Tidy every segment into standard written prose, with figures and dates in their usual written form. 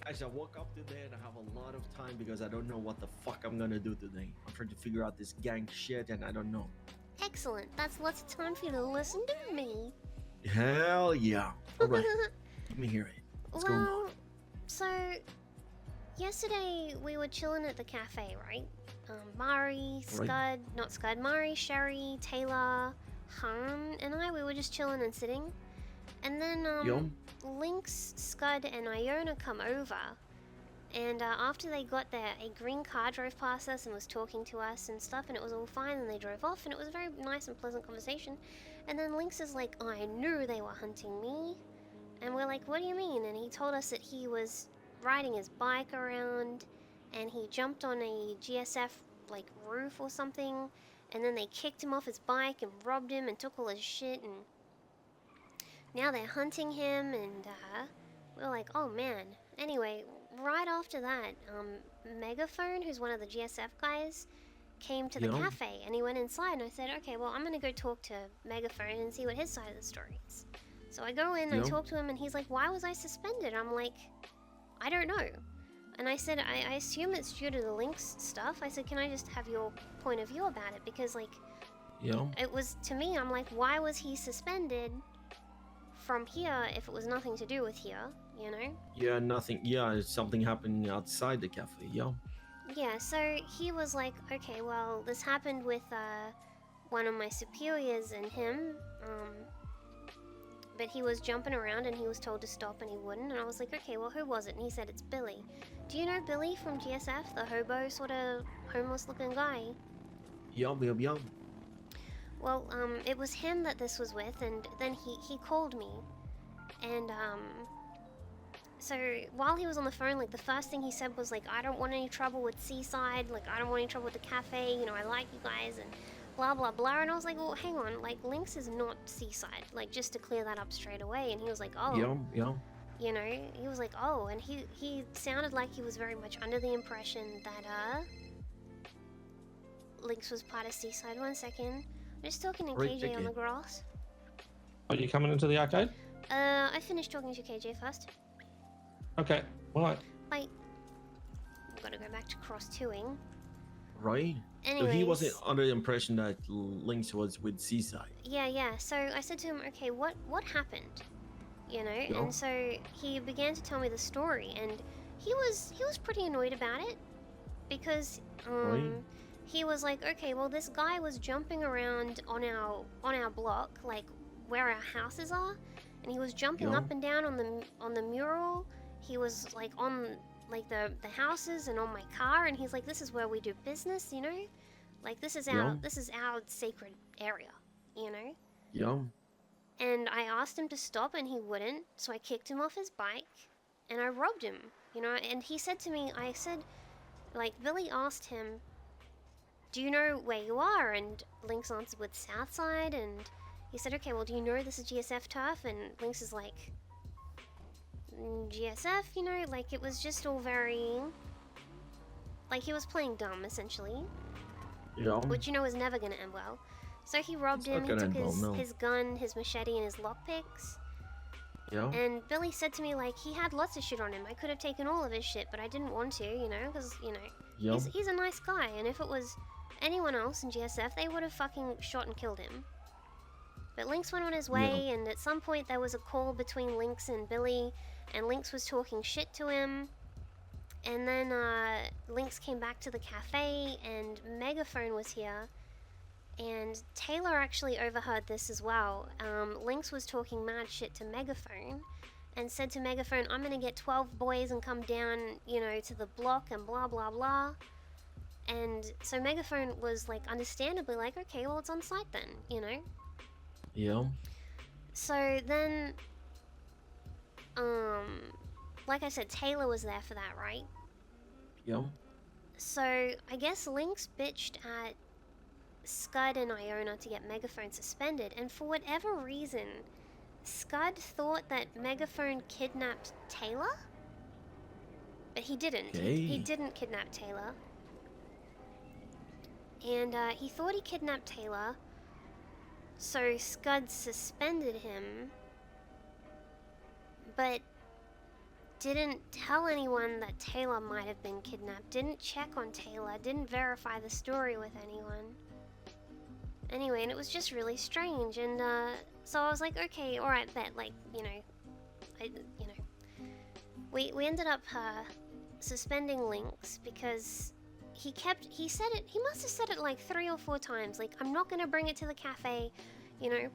As I woke up today and I have a lot of time because I don't know what the fuck I'm gonna do today. I'm trying to figure out this gang shit and I don't know. Excellent. That's lots of time for you to listen to me. Hell yeah. Alright, let me hear it. What's going on? Well, so yesterday we were chilling at the cafe, right? Mari, Right. Scud, not Scud, Mari, Sherry, Taylor, Han, and I, we were just chilling and sitting. And then, Yo? Lynx, Scud, and Iona come over. And after they got there, a green car drove past us and was talking to us and stuff, and it was all fine, and they drove off, and it was a very nice and pleasant conversation. And then Lynx is like, oh, I knew they were hunting me. And we're like, what do you mean? And he told us that he was riding his bike around, and he jumped on a GSF, like, roof or something, and then they kicked him off his bike and robbed him and took all his shit, and now they're hunting him, and we're like, oh man. Anyway, right after that, Megaphone, who's one of the GSF guys, came to the Yo? cafe, and he went inside, and I said, okay, well, I'm gonna go talk to Megaphone and see what his side of the story is. So I go in, I Yo? talk to him, and he's like, why was I suspended? I'm like, I don't know. And I said, I assume it's due to the Lynx stuff. I said, can I just have your point of view about it? Because, like, Yo? it was, to me, I'm like, why was he suspended from here if it was nothing to do with here, you know? Yeah, nothing. Yeah, something happening outside the cafe. Yo? Yeah, so he was like, okay, well, this happened with one of my superiors and him, but he was jumping around and he was told to stop and he wouldn't, and I was like, okay, well, who was it? And he said, it's Billy. Do you know Billy from GSF, the hobo sort of homeless looking guy? Yo? Well, it was him that this was with, and then he called me, and so while he was on the phone, like, the first thing he said was like, I don't want any trouble with Seaside, like, I don't want any trouble with the cafe, you know, I like you guys, and blah blah blah. And I was like, well, hang on, like, Lynx is not Seaside, like, just to clear that up straight away. And he was like, oh, Yo? you know, he was like, oh, and he sounded like he was very much under the impression that Lynx was part of Seaside. 1 second, I'm just talking to Right, KJ take on it. the grass. Are you coming into the arcade? I finished talking to KJ first. Okay, alright. Bye. Gotta go back to cross 2ing. Right? So Anyways, he wasn't under the impression that Lynx was with Seaside. Yeah. So I said to him, okay, what happened? You know, Yeah. and so he began to tell me the story, and he was pretty annoyed about it because Right. he was like, okay, well, this guy was jumping around on our block, like where our houses are, and he was jumping Yeah. up and down on the mural. He was like on like the houses and on my car, and he's like, this is where we do business, you know, like this is Yeah. our sacred area, you know. Yo? And I asked him to stop, and he wouldn't, so I kicked him off his bike, and I robbed him, you know. And he said to me, I said, like, Billy asked him, do you know where you are? And Lynx answered with Southside, and he said, okay, well, do you know this is GSF turf? And Lynx is like, GSF, you know, like, it was just all very, like, he was playing dumb, essentially, Yo? which, you know, is never gonna end well. So he robbed It's not him, he gonna took end well, no. his gun, his machete, and his lockpicks. Yo? And Billy said to me, like, he had lots of shit on him. I could have taken all of his shit, but I didn't want to, you know, because, you know, Yo? he's a nice guy, and if it was anyone else in GSF, they would have fucking shot and killed him. But Lynx went on his way, and at some point there was a call between Lynx and Billy, and Lynx was talking shit to him. And then Lynx came back to the cafe, and Megaphone was here. And Taylor actually overheard this as well. Lynx was talking mad shit to Megaphone and said to Megaphone, I'm gonna get 12 boys and come down, you know, to the block and blah blah blah. And so Megaphone was like, understandably like, okay, well, it's on site then, you know. Yo? So then, like I said, Taylor was there for that, right? Yo? So I guess Lynx bitched at Scud and Iona to get Megaphone suspended, and for whatever reason, Scud thought that Megaphone kidnapped Taylor? But he didn't. Okay. He didn't kidnap Taylor. And he thought he kidnapped Taylor, so Scud suspended him. But didn't tell anyone that Taylor might have been kidnapped, didn't check on Taylor, didn't verify the story with anyone. Anyway, and it was just really strange, and so I was like, okay, alright, bet, like, you know, we ended up suspending Lynx because he said it, he must have said it like 3 or 4 times, like, I'm not gonna bring it to the cafe, you know,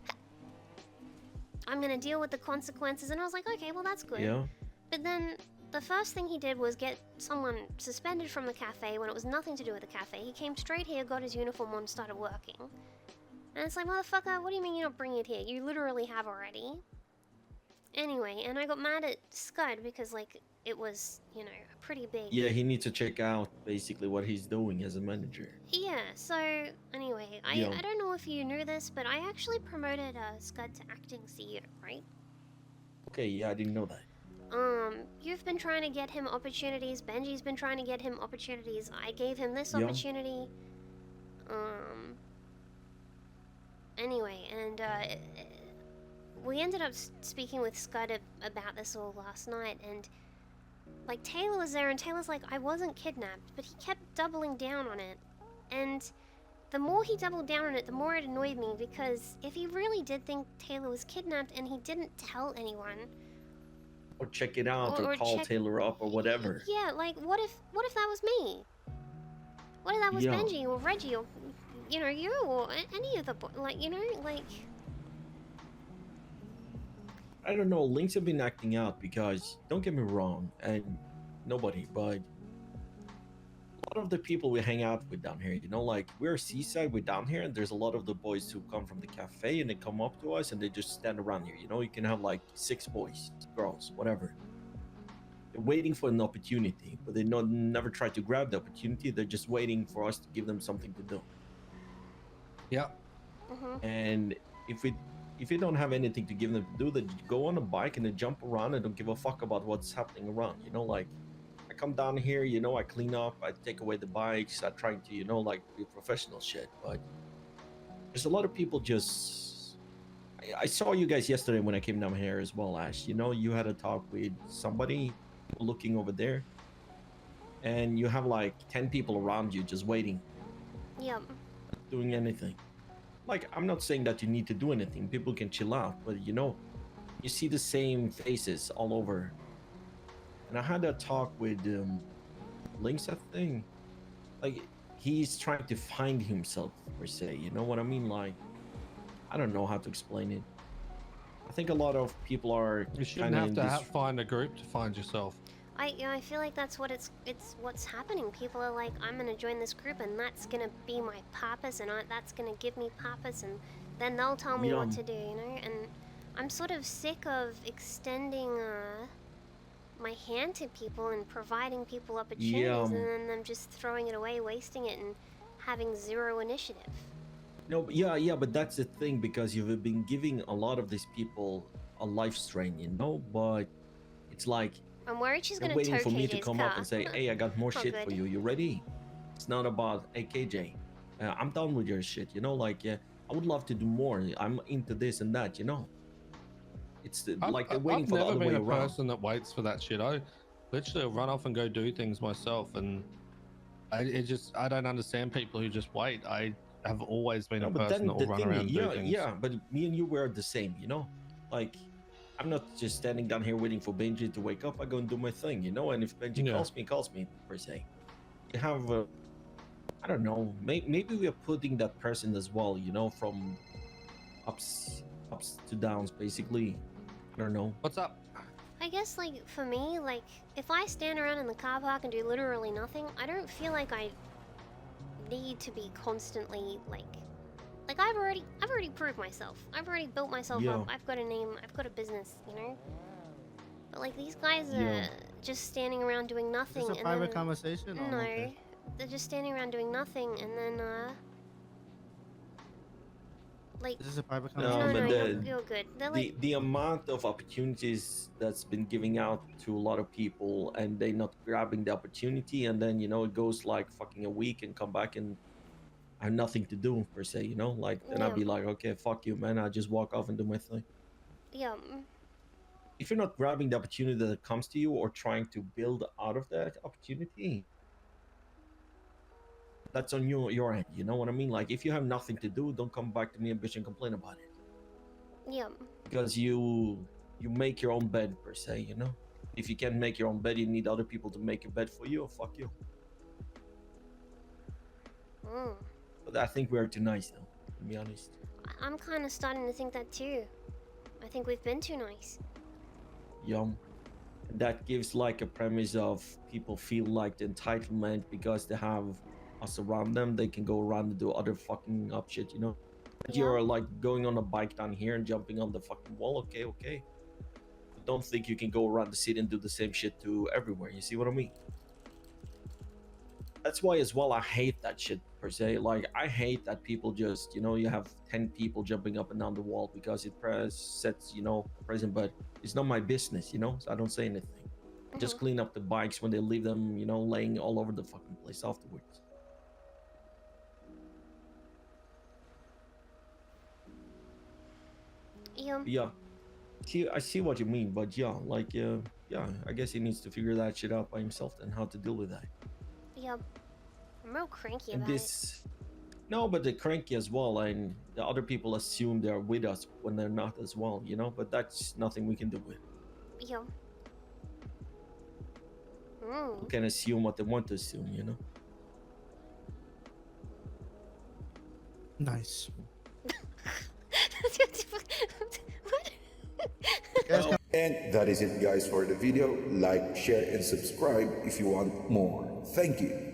I'm gonna deal with the consequences, and I was like, okay, well, that's good. Yeah. But then the first thing he did was get someone suspended from the cafe when it was nothing to do with the cafe. He came straight here, got his uniform on, started working. And it's like, motherfucker, what do you mean you're not bringing it here? You literally have already. Anyway, and I got mad at Skud because, like, it was, you know, a pretty big... Yeah, he needs to check out basically what he's doing as a manager. Yeah, so anyway, Yeah. I don't know if you knew this, but I actually promoted Skud to acting CEO, right? Okay, yeah, I didn't know that. You've been trying to get him opportunities. Benji's been trying to get him opportunities. I gave him this Yeah. opportunity. Anyway, and we ended up speaking with Skud about this all last night, and like Taylor was there, and Taylor's like, I wasn't kidnapped, but he kept doubling down on it, and the more he doubled down on it, the more it annoyed me, because if he really did think Taylor was kidnapped and he didn't tell anyone, Or check it out, Or or call check- Taylor up, or whatever. yeah, like what if that was me? What if that was Yeah. Benji or Reggie or, you know, you or any of the like, you know, like. I don't know. Lynx have been acting out because, don't get me wrong, and nobody, but a lot of the people we hang out with down here, you know, like we're Seaside, we're down here, and there's a lot of the boys who come from the cafe and they come up to us and they just stand around here. You know, you can have like 6 boys, girls, whatever. They're waiting for an opportunity, but they never try to grab the opportunity. They're just waiting for us to give them something to do. Yeah. And if we don't have anything to give them to do, they go on a bike and they jump around and don't give a fuck about what's happening around. You know, like I come down here, you know, I clean up, I take away the bikes, I try to, you know, like do professional shit. But there's a lot of people just. I saw you guys yesterday when I came down here as well, Ash. You know, you had a talk with somebody looking over there, and you have like 10 people around you just waiting, Yep. doing anything. Like, I'm not saying that you need to do anything. People can chill out, but you know, you see the same faces all over. And I had a talk with Lynx, I think. Like, he's trying to find himself, per se. You know what I mean? Like, I don't know how to explain it. I think a lot of people are. You shouldn't kinda have in to this- find a group to find yourself. I feel like that's what it's what's happening. People are like, I'm gonna join this group and that's gonna be my purpose, and that's gonna give me purpose, and then they'll tell me what Yeah. to do, you know. And I'm sort of sick of extending my hand to people and providing people opportunities, Yeah. and then them just throwing it away, wasting it, and having 0 initiative. No, but yeah, but that's the thing, because you've been giving a lot of these people a life strain, you know. But it's like I'm worried she's they're gonna waiting tow for me to KJ's come car. up and say, "Hey, I got more Oh, shit good. for you. You ready?" It's not about, "Hey, KJ, I'm done with your shit." You know, like, yeah, I would love to do more. I'm into this and that. You know, it's like they're waiting I've for the never other way been a around. person that waits for that shit. I literally run off and go do things myself, and I don't understand people who just wait. I have always been No, a but person then that will the run thing, around and do yeah, things. yeah, but me and you were the same. You know, like, I'm not just standing down here waiting for Benji to wake up. I go and do my thing, you know. And if Benji Yeah. calls me per se. You have, I don't know. Maybe we are putting that person as well, you know, from ups to downs, basically. I don't know. What's up? I guess, like, for me, like, if I stand around in the car park and do literally nothing, I don't feel like I need to be constantly, like I've already proved myself. I've already built myself Yeah. up. I've got a name. I've got a business, you know? But, like, these guys are Yeah. just standing around doing Is nothing. this a and private then, conversation? Or No. okay? They're just standing around doing nothing, and then, like, Is this a private No, no, conversation? but you're good. They're like, the amount of opportunities that's been giving out to a lot of people, and they not grabbing the opportunity, and then, you know, it goes like fucking a week and come back and I have nothing to do per se, you know. Like, then I'd Yeah. be like, okay, fuck you, man. I just walk off and do my thing. yeah. if you're not grabbing the opportunity that comes to you or trying to build out of that opportunity, that's on your end. You know what I mean? Like, if you have nothing to do, don't come back to me and bitch and complain about it. Yeah. Because you make your own bed, per se, you know? If you can't make your own bed, you need other people to make your bed for you, or fuck you. Mm. But I think we're too nice, though, to be honest. I'm kind of starting to think that too. I think we've been too nice. Yum. That gives like a premise of people feel like the entitlement because they have us around them. They can go around and do other fucking up shit, you know? But Yeah. you're like going on a bike down here and jumping on the fucking wall. Okay. But don't think you can go around the city and do the same shit to everywhere. You see what I mean? That's why as well I hate that shit, per se. Like, I hate that people just, you know, you have 10 people jumping up and down the wall because it sets, you know, present, but it's not my business, you know, so I don't say anything. I just clean up the bikes when they leave them, you know, laying all over the fucking place afterwards. Yeah. Yeah, I see what you mean, but yeah, like, yeah, I guess he needs to figure that shit out by himself and how to deal with that. Yeah. I'm real cranky And about this, no, but they're cranky as well, and the other people assume they're with us when they're not as well, you know. But that's nothing we can do with. it. Yeah. We can assume what they want to assume, you know. Nice. What? And that is it, guys, for the video. Like, share, and subscribe if you want more. Thank you.